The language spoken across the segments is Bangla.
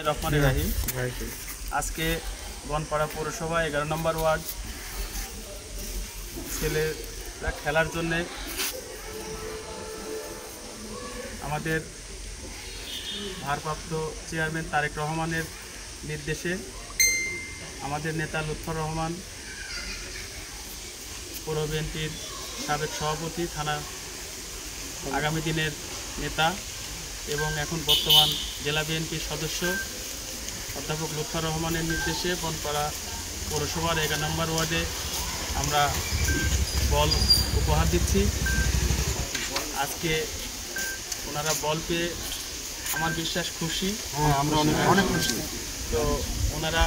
রহমানির রাহিম। আজকে বনপাড়া পৌরসভা 11 নম্বর ওয়ার্ড ছেলেরা খেলার জন্যে আমাদের ভারপ্রাপ্ত চেয়ারম্যান তারেক রহমানের নির্দেশে আমাদের নেতা লুৎফর রহমান, পৌর বিএনপির সাবেক সভাপতি, থানা আগামী দিনের নেতা এবং এখন বর্তমান জেলা বিএনপির সদস্য অধ্যাপক লুৎফর রহমানের নির্দেশে বনপাড়া পৌরসভার 11 নম্বর ওয়ার্ডে আমরা বল উপহার দিচ্ছি। আজকে ওনারা বল পেয়ে আমার বিশ্বাস খুশি, আমরা অনেক খুশি। তো ওনারা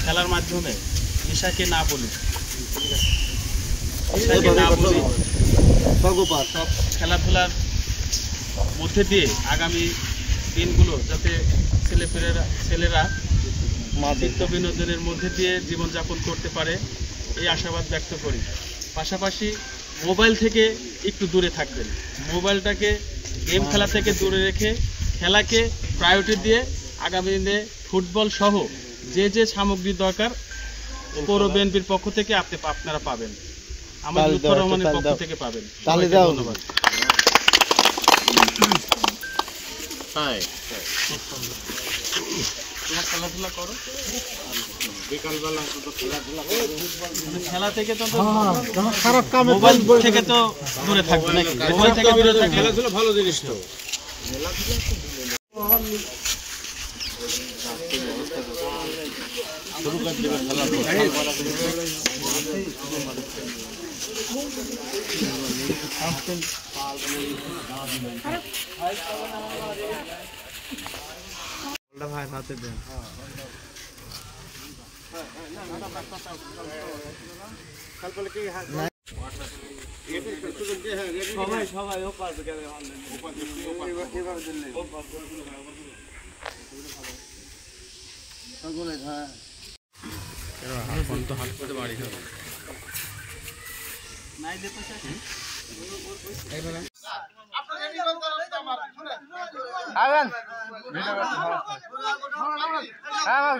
খেলার মাধ্যমে নেশাকে না বলি সব খেলাধুলার মধ্যে দিয়ে আগামী দিনগুলো যাতে ছেলেরা চিত্ত বিনোদনের মধ্যে দিয়ে জীবনযাপন করতে পারে এই আশাবাদ ব্যক্ত করি। পাশাপাশি মোবাইল থেকে একটু দূরে থাকবেন, মোবাইলটাকে গেম খেলা থেকে দূরে রেখে খেলাকে প্রায়োরিটি দিয়ে আগামী দিনে ফুটবল সহ যে যে সামগ্রী দরকার পৌর বিএনপির পক্ষ থেকে আপনারা পাবেন, আমাদের লুৎফর রহমানের পক্ষ থেকে পাবেন। ধন্যবাদ। তোমার খেলাধুলা করো, বিকালবেলা খেলা থেকে তো খারাপ কাম, মোবাইল থেকে তো দূরে থাকবে নাকি? মোবাইল থেকে দূরে থাকলে খেলাধুলা ভালো জিনিস তো। শুরু করে দেবে খেলা ভাই হাতে দেন। সবাই হাত করে বাড়ি যাবে নাই দেখো ভালো